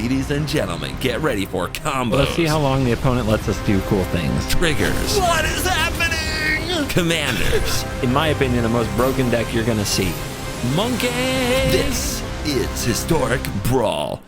Ladies and gentlemen, get ready for combos. Let's see how long the opponent lets us do cool things. Triggers. What is happening? Commanders. In my opinion, the most broken deck you're gonna see. Monkeys. This is Historic Brawl.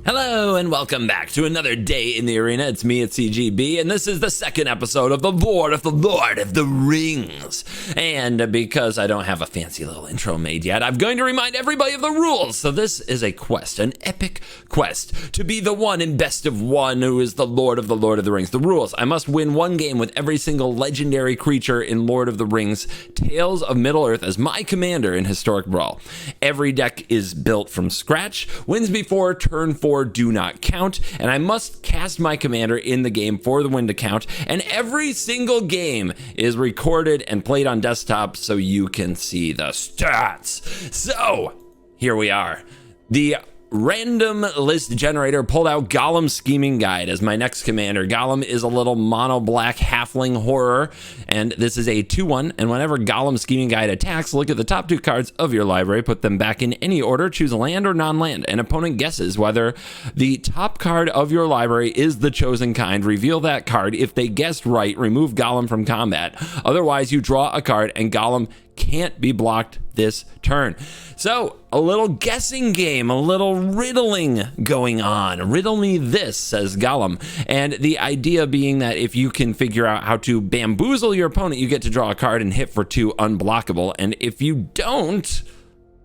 Hello and welcome back to another day in the arena. It's me at CGB, and this is the second episode of the Lord of the Rings. And because I don't have a fancy little intro made yet, I'm going to remind everybody of the rules. So this is a quest, an epic quest, to be the one in best of one who is the Lord of the Rings. The rules: I must win one game with every single legendary creature in Lord of the Rings Tales of Middle-earth as my commander in Historic Brawl. Every deck is built from scratch. Wins before turn 4 do not count, and I must cast my commander in the game for the win to count, and every single game is recorded and played on desktop so you can see the stats. So here we are. The random list generator pulled out Gollum Scheming Guide as my next commander. Gollum is a little mono black halfling horror, and this is a 2/1, and whenever Gollum Scheming Guide attacks, look at the top 2 cards of your library, put them back in any order, choose land or non-land. An opponent guesses whether the top card of your library is the chosen kind. Reveal that card. If they guessed right, remove Gollum from combat. Otherwise, you draw a card and Gollum can't be blocked this turn. So a little guessing game, a little riddling going on. Riddle me this, says Gollum. And the idea being that if you can figure out how to bamboozle your opponent, you get to draw a card and hit for 2 unblockable. And if you don't,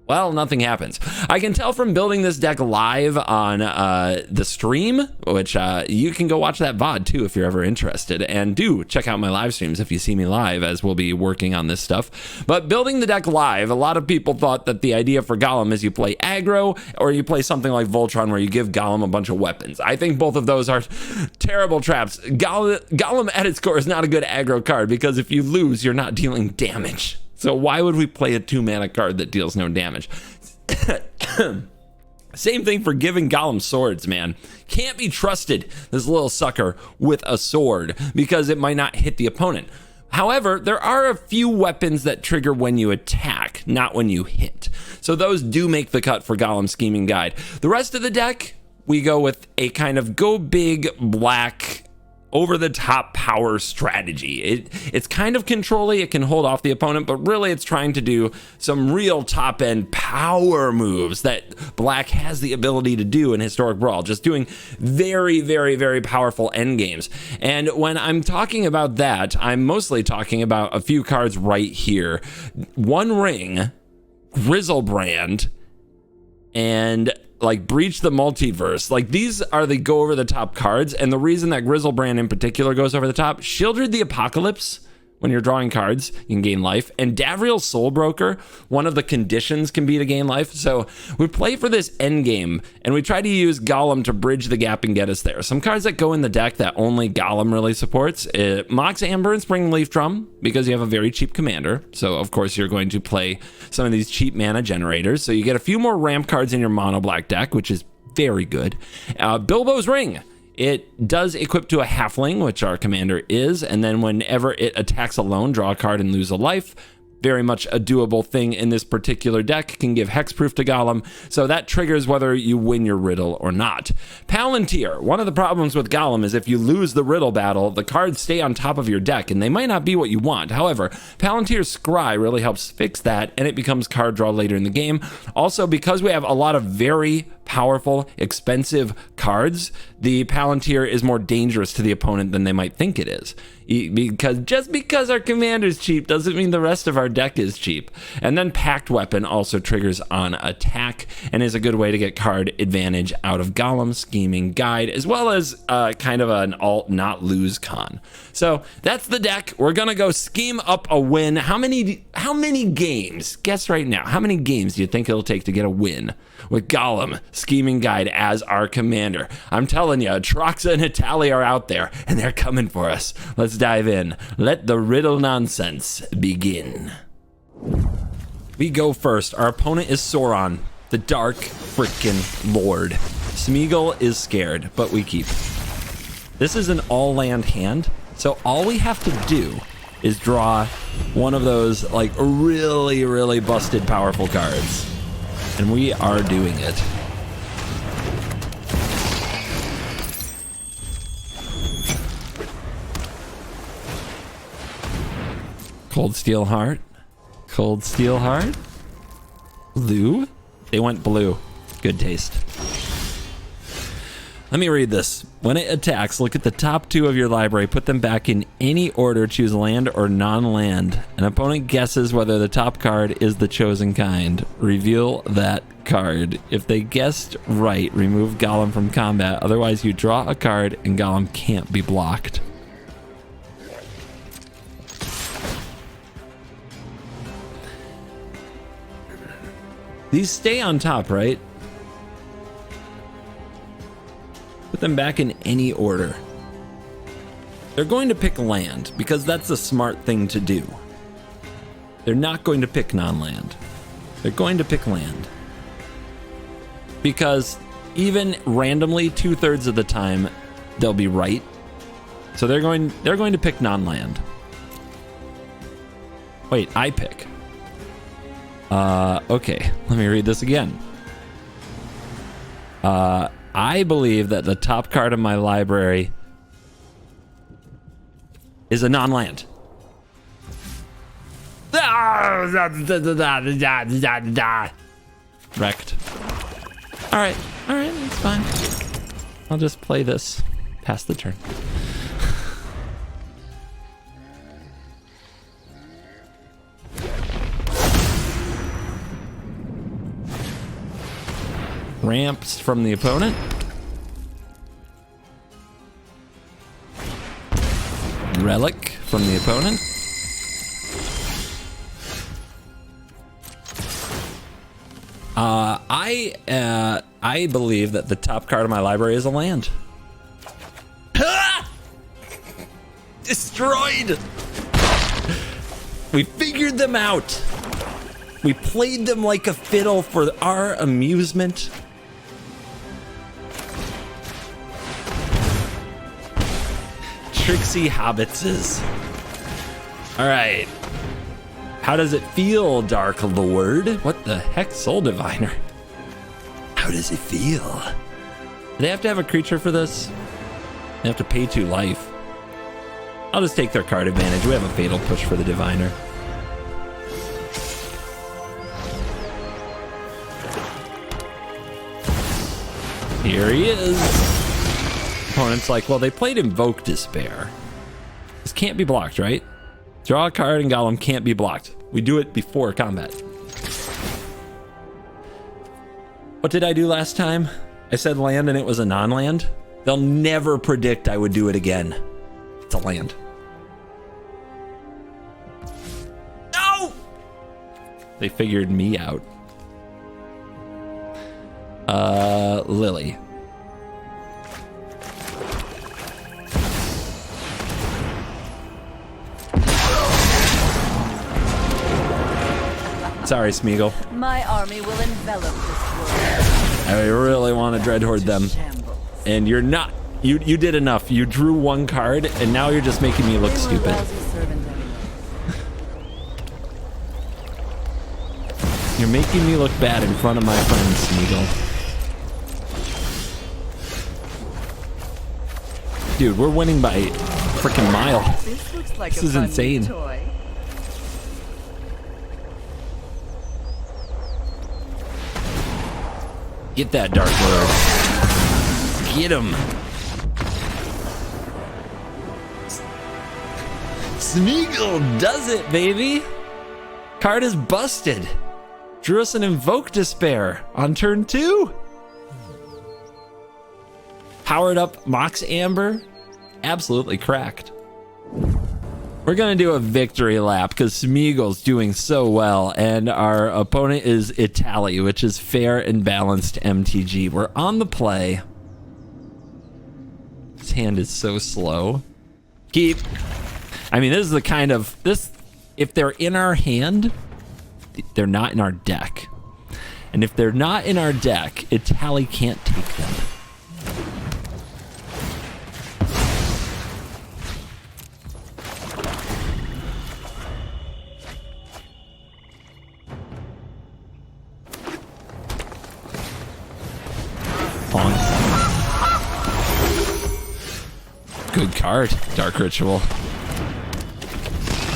well, nothing happens. I can tell from building this deck live on the stream, which you can go watch that VOD too if you're ever interested. And do check out my live streams if you see me live, as we'll be working on this stuff. But building the deck live, a lot of people thought that the idea for Gollum is you play aggro or you play something like Voltron where you give Gollum a bunch of weapons. I think both of those are terrible traps. Gollum at its core is not a good aggro card because if you lose, you're not dealing damage. So why would we play a 2-mana card that deals no damage? Same thing for giving Gollum swords, man. Can't be trusted, this little sucker, with a sword because it might not hit the opponent. However, there are a few weapons that trigger when you attack, not when you hit. So those do make the cut for Gollum Scheming Guide. The rest of the deck, we go with a kind of go big black over-the-top power strategy. It's kind of control-y, it can hold off the opponent, but really it's trying to do some real top-end power moves that Black has the ability to do in Historic Brawl, just doing very, very, very powerful endgames. And when I'm talking about that, I'm mostly talking about a few cards right here. One Ring, Grizzlebrand, and like Breach the Multiverse. Like, these are the go over the top cards, and the reason that Grizzlebrand in particular goes over the top: Shieldred the Apocalypse. When you're drawing cards, you can gain life. And Davriel's Soulbroker, one of the conditions can be to gain life. So we play for this end game, and we try to use Gollum to bridge the gap and get us there. Some cards that go in the deck that only Gollum really supports: Mox Amber and Spring Leaf Drum, because you have a very cheap commander. So of course you're going to play some of these cheap mana generators. So you get a few more ramp cards in your mono black deck, which is very good. Bilbo's Ring. It does equip to a halfling, which our commander is, and then whenever it attacks alone, draw a card and lose a life. Very much a doable thing in this particular deck. Can give hexproof to Gollum, so that triggers whether you win your riddle or not. Palantir. One of the problems with Gollum is if you lose the riddle battle, the cards stay on top of your deck, and they might not be what you want. However, Palantir's Scry really helps fix that, and it becomes card draw later in the game. Also, because we have a lot of very powerful, expensive cards, the Palantir is more dangerous to the opponent than they might think it is. Because just because our commander's cheap doesn't mean the rest of our deck is cheap. And then Pact Weapon also triggers on attack and is a good way to get card advantage out of Gollum Scheming Guide, as well as kind of an alt not lose con. So that's the deck. We're gonna go scheme up a win. How many games? Guess right now. How many games do you think it'll take to get a win with Gollum Scheming Guide as our commander? I'm telling you, Troxa and Italy are out there, and they're coming for us. Let's dive in. Let the riddle nonsense begin. We go first. Our opponent is Sauron, the Dark Frickin' Lord. Smeagol is scared, but we keep. This is an all-land hand, so all we have to do is draw one of those, like, really, really busted powerful cards. And we are doing it. Cold Steel Heart. Cold Steel Heart. Blue? They went blue. Good taste. Let me read this. When it attacks, look at the top 2 of your library. Put them back in any order. Choose land or non-land. An opponent guesses whether the top card is the chosen kind. Reveal that card. If they guessed right, remove Gollum from combat. Otherwise, you draw a card and Gollum can't be blocked. These stay on top, right? Put them back in any order. They're going to pick land because that's a smart thing to do. They're not going to pick non-land. They're going to pick land. Because even randomly, 2/3 of the time, they'll be right. So they're going to pick non-land. Wait, I pick. Okay, let me read this again. I believe that the top card of my library is a non-land. Wrecked. Alright, that's fine. I'll just play this past the turn. Ramps from the opponent. Relic from the opponent. I believe that the top card of my library is a land. Destroyed! We figured them out. We played them like a fiddle for our amusement. Trixie Hobbitses. All right. How does it feel, Dark Lord? What the heck, Soul Diviner? How does it feel? Do they have to have a creature for this? They have to pay 2 life. I'll just take their card advantage. We have a Fatal Push for the Diviner. Here he is. Opponent's like, well, they played Invoke Despair. This can't be blocked, right? Draw a card and Gollum can't be blocked. We do it before combat. What did I do last time? I said land and it was a non-land. They'll never predict I would do it again. It's a land. No! They figured me out. Lily. Sorry, Smeagol. My army will envelop this world. I really want to Dreadhorde them. And you're not. You did enough. You drew 1 card, and now you're just making me look stupid. You're making me look bad in front of my friend, Smeagol. Dude, we're winning by a freaking mile. This looks like This is insane. Toy. Get that, Dark Lord. Get him. Smeagol does it, baby. Card is busted. Drew us an Invoke Despair on turn 2. Powered up Mox Amber. Absolutely cracked. We're going to do a victory lap because Smeagol's doing so well, and our opponent is Italy, which is fair and balanced MTG. We're on the play. His hand is so slow. I mean, this is the kind of... If they're in our hand, they're not in our deck. And if they're not in our deck, Italy can't take them. Good card, Dark Ritual.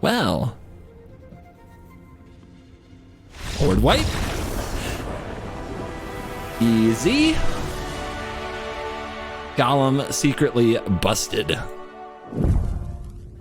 Well. Forward wipe. Easy. Gollum secretly busted.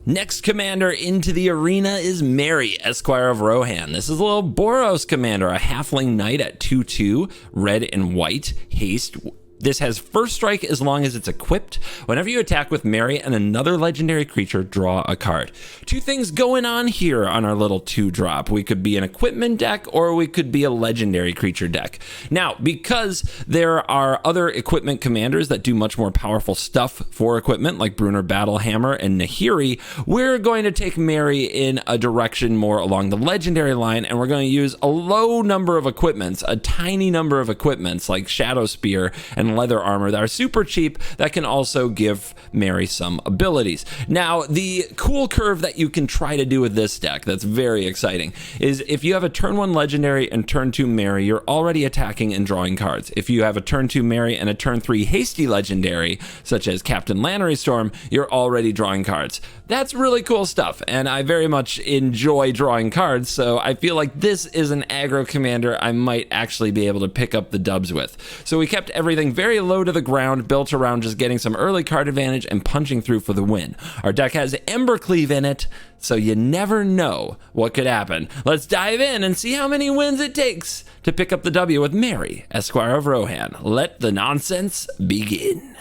Next commander into the arena is Mary, Esquire of Rohan. This is a little Boros commander, a halfling knight at 2/2, red and white, haste. This has first strike as long as it's equipped. Whenever you attack with Mary and another legendary creature, draw a card. Two things going on here on our little 2-drop. We could be an equipment deck or we could be a legendary creature deck. Now, because there are other equipment commanders that do much more powerful stuff for equipment, like Brunner Battlehammer and Nahiri, we're going to take Mary in a direction more along the legendary line, and we're going to use a low number of equipments, a tiny number of equipments like Shadow Spear and leather armor that are super cheap that can also give Mary some abilities. Now, the cool curve that you can try to do with this deck that's very exciting is if you have a turn 1 legendary and turn 2 Mary, you're already attacking and drawing cards. If you have a turn 2 Mary and a turn 3 hasty legendary, such as Captain Lannery Storm, you're already drawing cards. That's really cool stuff, and I very much enjoy drawing cards, so I feel like this is an aggro commander I might actually be able to pick up the dubs with. So we kept everything very low to the ground, built around just getting some early card advantage and punching through for the win. Our deck has Embercleave in it, so you never know what could happen. Let's dive in and see how many wins it takes to pick up the W with Mary, Esquire of Rohan. Let the nonsense begin.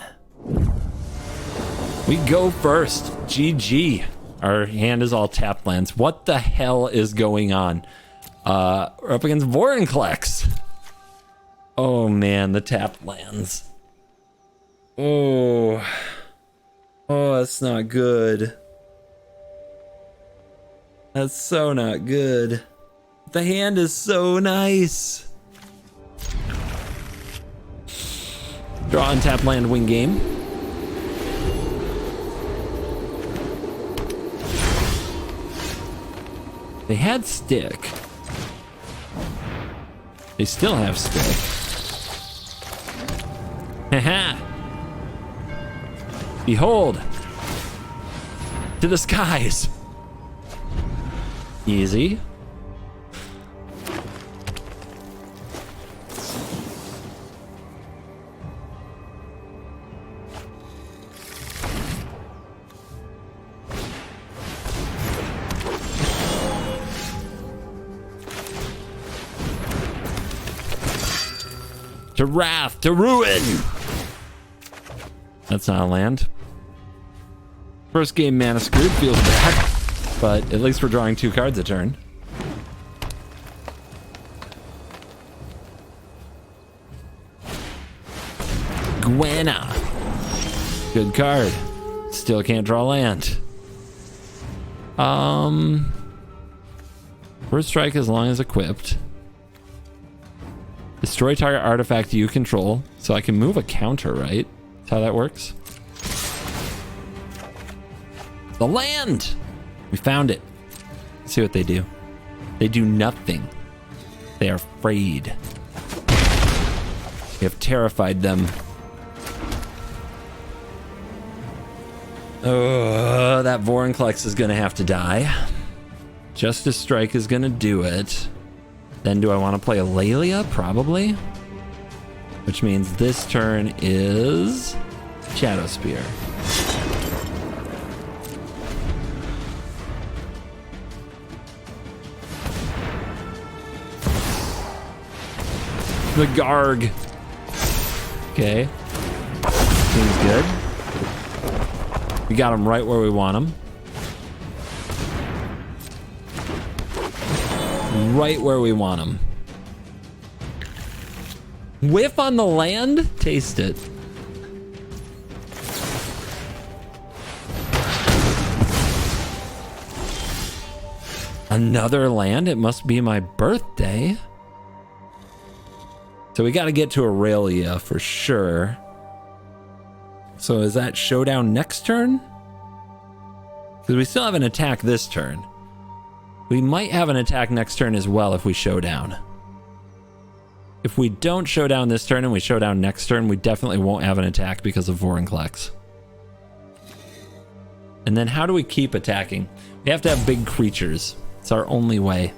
We go first. GG. Our hand is all tapped lands. What the hell is going on? We're up against Vorinclex. Oh man, the tapped lands. Oh, that's not good. That's so not good. The hand is so nice. Draw and tap land, win game. They had stick. They still have stick. Haha! Behold! To the skies! Easy. To wrath, to ruin! That's not a land. First game mana screwed feels bad, but at least we're drawing 2 cards a turn. Gwenna. Good card. Still can't draw land. First strike as long as equipped. Destroy target artifact you control, so I can move a counter, right? That's how that works. The land! We found it. Let's see what they do. They do nothing. They are afraid. We have terrified them. Oh, that Vorinclex is gonna have to die. Justice Strike is gonna do it. Then do I want to play a Lelia? Probably. Which means this turn is Shadow Spear. The Garg. Okay. Seems good. We got him right where we want him. Right where we want him. Whiff on the land? Taste it. Another land? It must be my birthday. So we got to get to Aurelia for sure. So is that showdown next turn? Because we still have an attack this turn. We might have an attack next turn as well if we show down. If we don't show down this turn and we show down next turn, we definitely won't have an attack because of Vorinclex. And then how do we keep attacking? We have to have big creatures. It's our only way.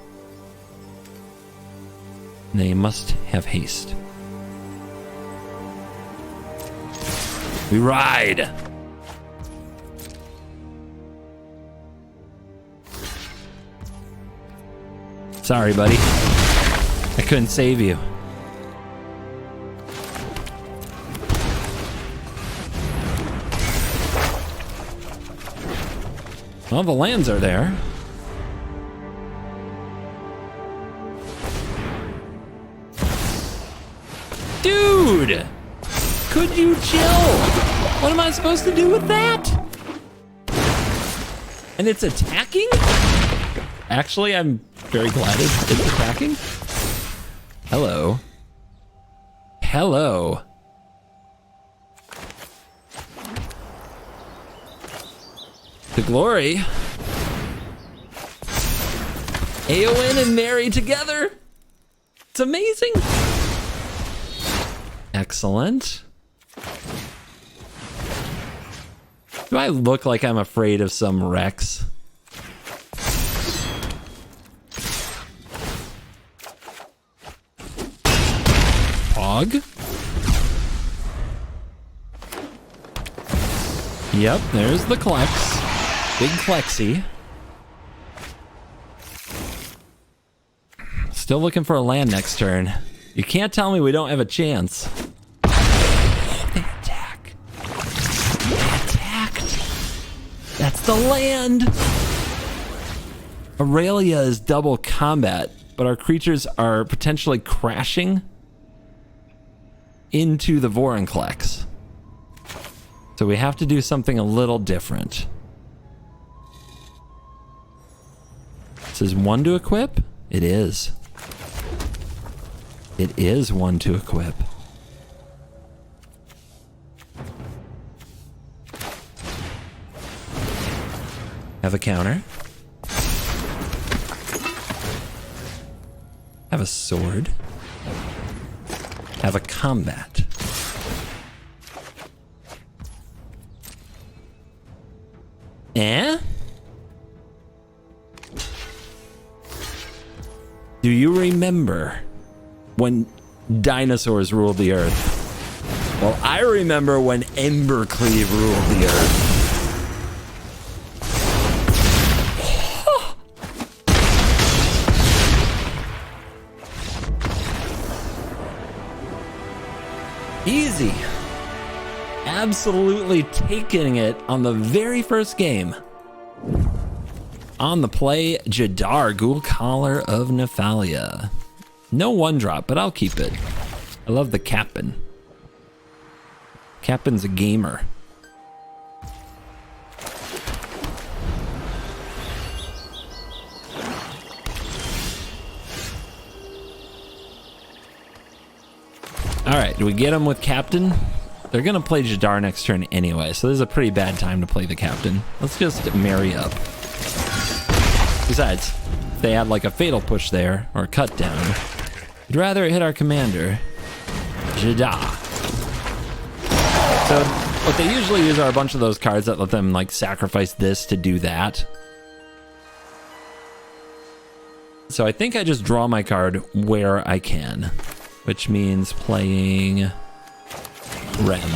They must have haste. We ride. Sorry, buddy. I couldn't save you. Well, the lands are there. Dude! Could you chill? What am I supposed to do with that? And it's attacking? Actually, I'm very glad it's attacking. Hello. Hello. To glory. Aowen and Mary together. It's amazing. Excellent. Do I look like I'm afraid of some Rex? Pog? Yep, there's the Klex. Big Klexy. Still looking for a land next turn. You can't tell me we don't have a chance. They attack. They attacked. That's the land. Aurelia is double combat, but our creatures are potentially crashing into the Vorinclex. So we have to do something a little different. This is one to equip? It is. It is one to equip. Have a counter. Have a sword. Have a combat. Eh? Do you remember when dinosaurs ruled the earth? Well, I remember when Embercleave ruled the earth. Easy. Absolutely taking it on the very first game. On the play, Jadar, Ghoul Collar of Nephalia. No one drop, but I'll keep it. I love the Captain. Captain's a gamer. All right, do we get him with Captain? They're gonna play Jadar next turn anyway, so this is a pretty bad time to play the Captain. Let's just marry up. Besides, if they had like a fatal push there, or a cut down, I'd rather hit our commander, Jadar. So what they usually use are a bunch of those cards that let them like sacrifice this to do that. So I think I just draw my card where I can, which means playing Rem.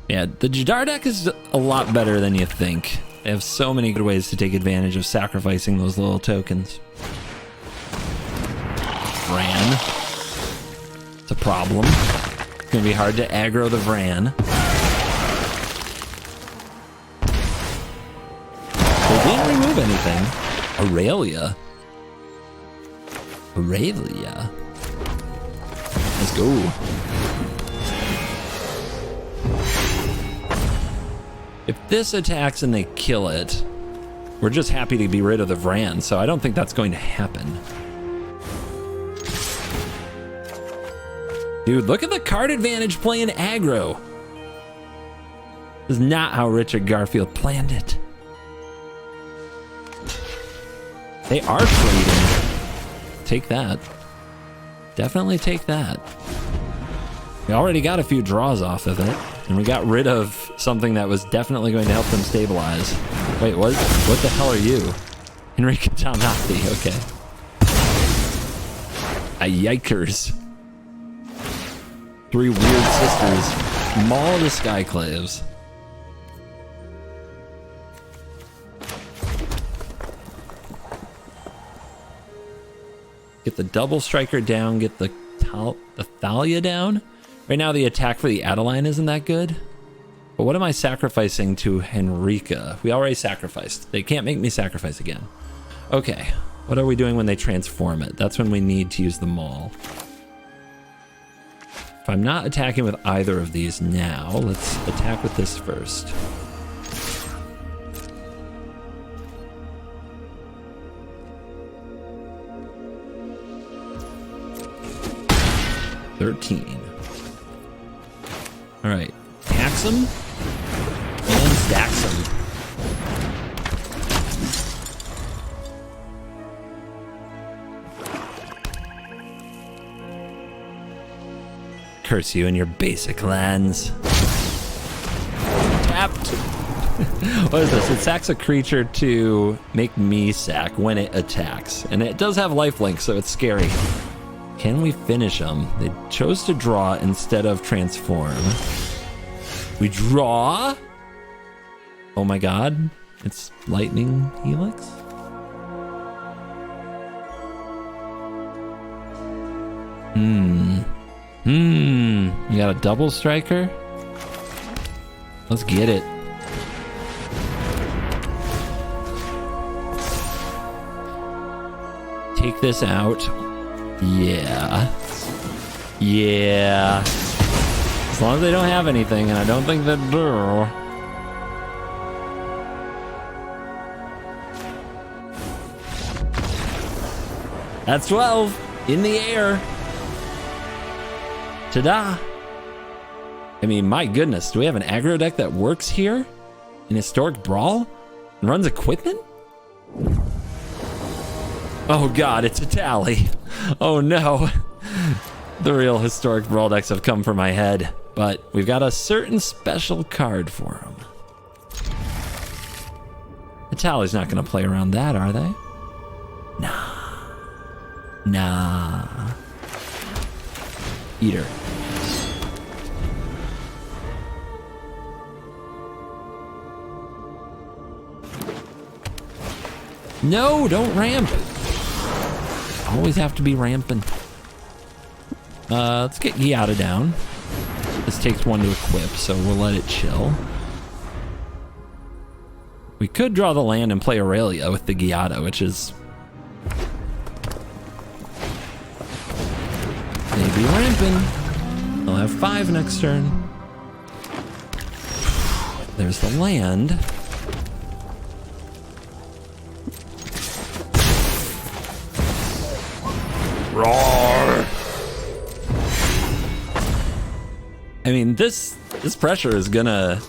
Yeah, the Jadar deck is a lot better than you think. They have so many good ways to take advantage of sacrificing those little tokens. Vran. It's a problem. It's gonna be hard to aggro the Vran. They didn't remove anything. Aurelia. Aurelia. Let's go. If this attacks and they kill it, we're just happy to be rid of the Vran, so I don't think that's going to happen. Dude, look at the card advantage playing aggro. This is not how Richard Garfield planned it. They are trading. Take that. Definitely take that. We already got a few draws off of it, and we got rid of something that was definitely going to help them stabilize. Wait, what the hell are you? Enrica Talnati, okay. Yikers. 3 weird sisters. Maul the Skyclaves. Get the double striker down, get the Thalia down. Right now the attack for the Adeline isn't that good. But what am I sacrificing to Henrika? We already sacrificed. They can't make me sacrifice again. Okay, what are we doing when they transform it? That's when we need to use the Maul. If I'm not attacking with either of these now, let's attack with this first. All right, tax him and stacks him. Curse you and your basic lands. Tapped. What is this? It sacks a creature to make me sack when it attacks. And it does have lifelink, so it's scary. Can we finish them? They chose to draw instead of transform. We draw? Oh my god. It's Lightning Helix? You got a double striker? Let's get it. Take this out. Yeah. Yeah. As long as they don't have anything, and I don't think they do. That's 12 in the air. Ta-da. I mean, my goodness, do we have an aggro deck that works here in Historic Brawl and runs equipment? Oh god, it's a tally. Oh no. The real Historic Brawl decks have come for my head, but we've got a certain special card for them. The tally's not going to play around that, are they? Nah. Eater. No, don't ramp. Always have to be ramping. Let's get Giada down. This takes 1 to equip, so we'll let it chill. We could draw the land and play Aurelia with the Giada, which is maybe ramping. I'll have 5 next turn. There's the land. Roar! I mean, this pressure is gonna...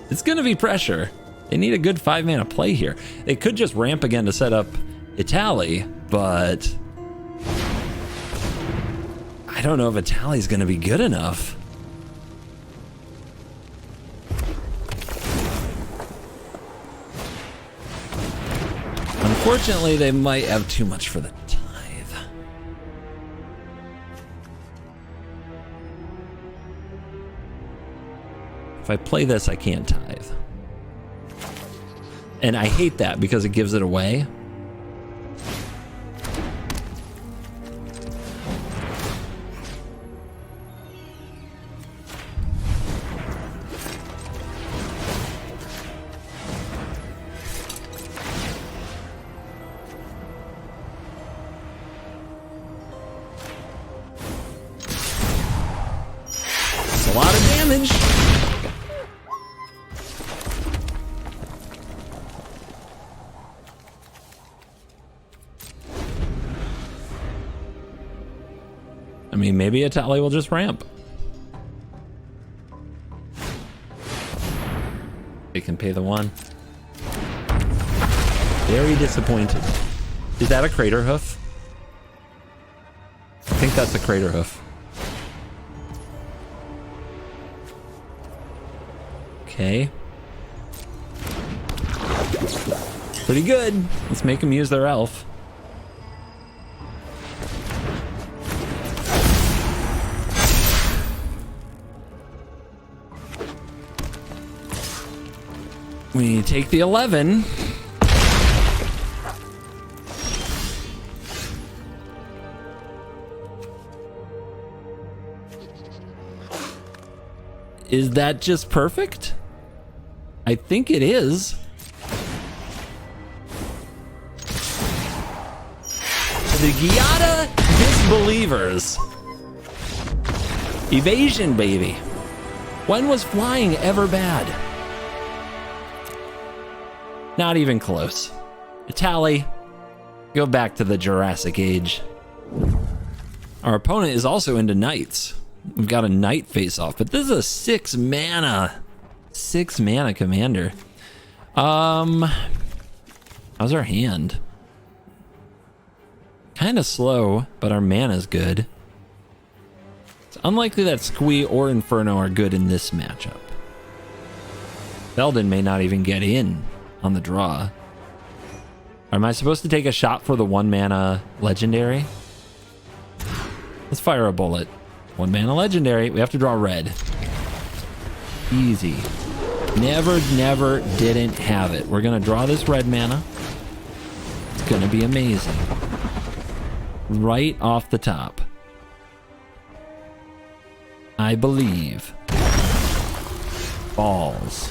It's gonna be pressure. They need a good 5-mana play here. They could just ramp again to set up Itali, but... I don't know if Itali's gonna be good enough. Unfortunately, they might have too much for the tithe. If I play this, I can't tithe. And I hate that because it gives it away. It's a lot of damage. I mean, maybe Itali will just ramp. They can pay the 1. Very disappointed. Is that a crater hoof? I think that's a crater hoof. Okay. Pretty good. Let's make them use their elf. We take the 11. Is that just perfect? I think it is. The Giada disbelievers. Evasion, baby. When was flying ever bad? Not even close. Tally, go back to the Jurassic Age. Our opponent is also into knights. We've got a knight face off, but this is a 6 mana commander. How's our hand? Kind of slow, but our mana's good. It's unlikely that Squee or Inferno are good in this matchup. Belden may not even get in on the draw. Am I supposed to take a shot for the 1 mana legendary? Let's fire a bullet. 1 mana legendary. We have to draw red. Easy. Never didn't have it. We're gonna draw this red mana. It's gonna be amazing. Right off the top. I believe. Balls.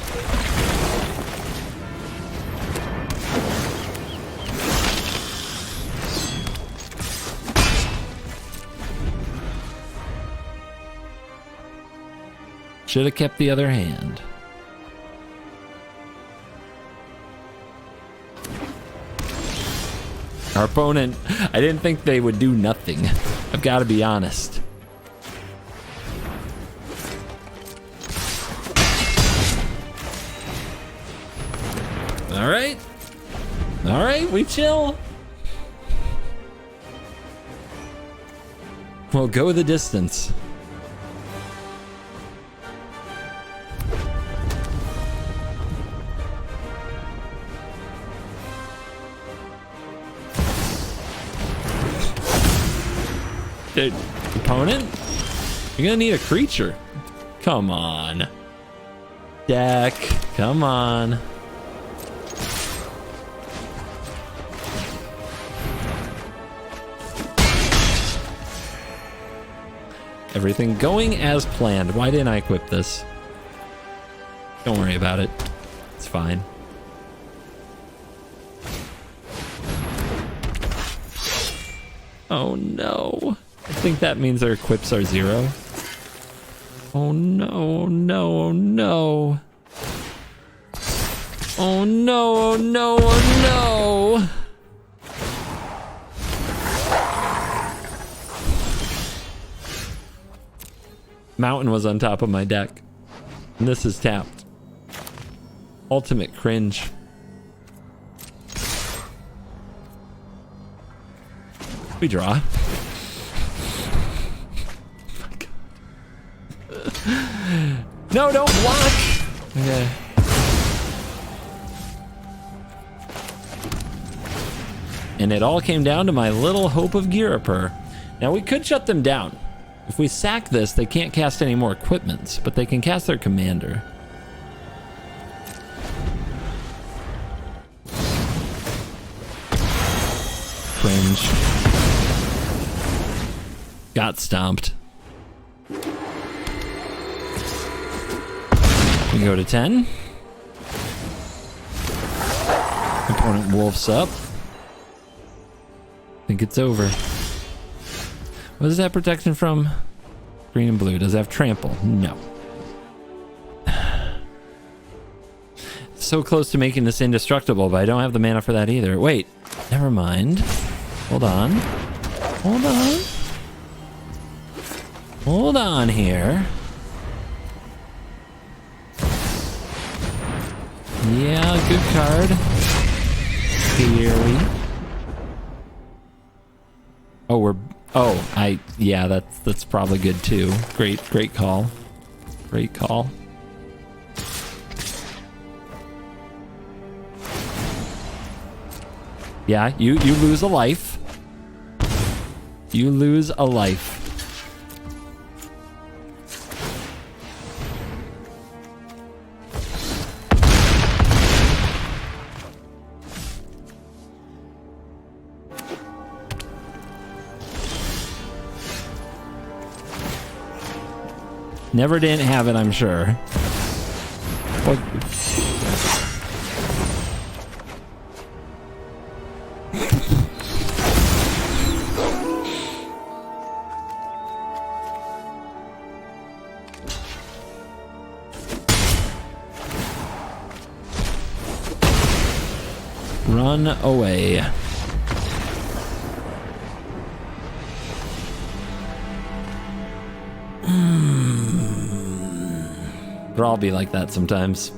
Should have kept the other hand. Our opponent, I didn't think they would do nothing. I've got to be honest. All right. All right, we chill. We'll go the distance. Dude, opponent? You're gonna need a creature. Come on. Deck, come on. Everything going as planned. Why didn't I equip this? Don't worry about it. It's fine. Oh no. I think that means our equips are 0. Oh no, oh no, oh no. Oh no, oh no, oh no. Mountain was on top of my deck. And this is tapped. Ultimate cringe. We draw. No, don't block. Okay. And it all came down to my little hope of Girapur. Now we could shut them down. If we sack this, they can't cast any more equipments, but they can cast their commander. Cringe. Got stomped. We go to 10. Opponent wolfs up. I think it's over. What is that protection from? Green and blue. Does it have trample? No. So close to making this indestructible, but I don't have the mana for that either. Wait, never mind. Hold on. Hold on. Hold on here. Yeah, good card. Scary. Oh, Oh, yeah, that's probably good too. Great call. Great call. Yeah, you lose a life. You lose a life. Never didn't have it, I'm sure. What? Run away. Brawl be like that sometimes.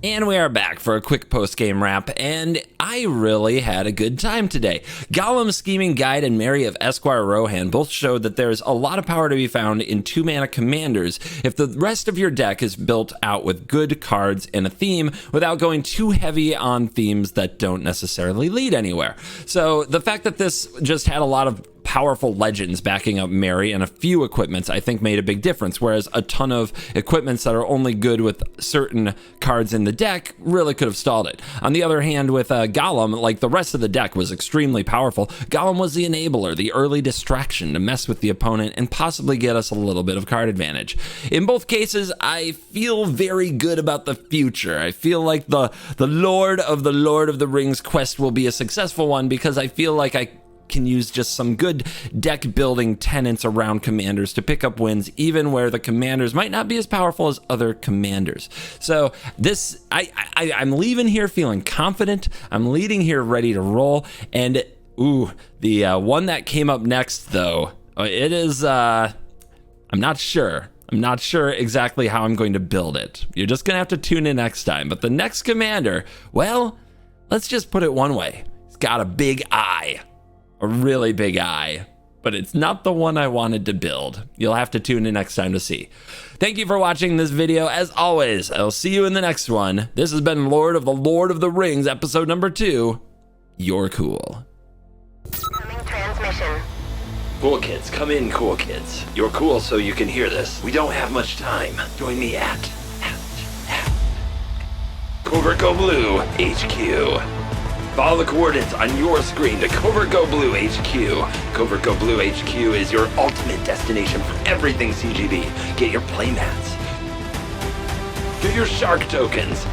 And we are back for a quick post-game wrap, and I really had a good time today. Gollum, Scheming Guide, and Mary of Esquire Rohan both showed that there's a lot of power to be found in 2-mana commanders if the rest of your deck is built out with good cards and a theme without going too heavy on themes that don't necessarily lead anywhere. So the fact that this just had a lot of powerful legends backing up Mary and a few equipments I think made a big difference, whereas a ton of equipments that are only good with certain cards in the deck really could have stalled it. On the other hand, with Gollum, like the rest of the deck was extremely powerful. Gollum was the enabler, the early distraction to mess with the opponent and possibly get us a little bit of card advantage. In both cases, I feel very good about the future. I feel like the Lord of the Rings quest will be a successful one because I feel like I can use just some good deck building tenets around commanders to pick up wins, even where the commanders might not be as powerful as other commanders. So this, I'm leaving here feeling confident. I'm leading here ready to roll. And ooh, the one that came up next though, it is, I'm not sure. I'm not sure exactly how I'm going to build it. You're just gonna have to tune in next time. But the next commander, well, let's just put it one way. It's got a big eye. A really big eye, but it's not the one I wanted to build. You'll have to tune in next time to see. Thank you for watching this video. As always, I'll see you in the next one. This has been Lord of the Rings, episode number 2. You're cool. Coming transmission. Cool kids, come in, cool kids. You're cool so you can hear this. We don't have much time. Join me at CovertGoBlue HQ. Follow the coordinates on your screen to CovertGoBlue HQ. CovertGoBlue HQ is your ultimate destination for everything CGB. Get your playmats. Get your shark tokens.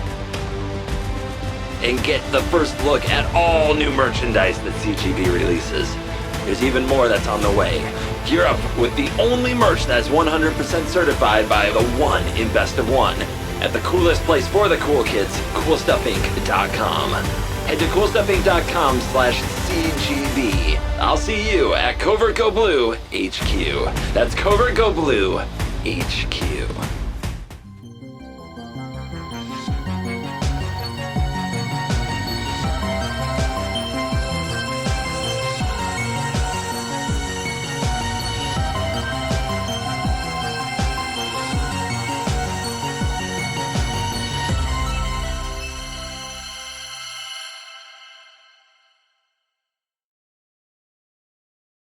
And get the first look at all new merchandise that CGB releases. There's even more that's on the way. Gear up with the only merch that's 100% certified by the one in Best of One. At the coolest place for the cool kids, CoolStuffInc.com. Head to CoolStuffInc.com/CGB. I'll see you at CovertGoBlue HQ. That's CovertGoBlue HQ.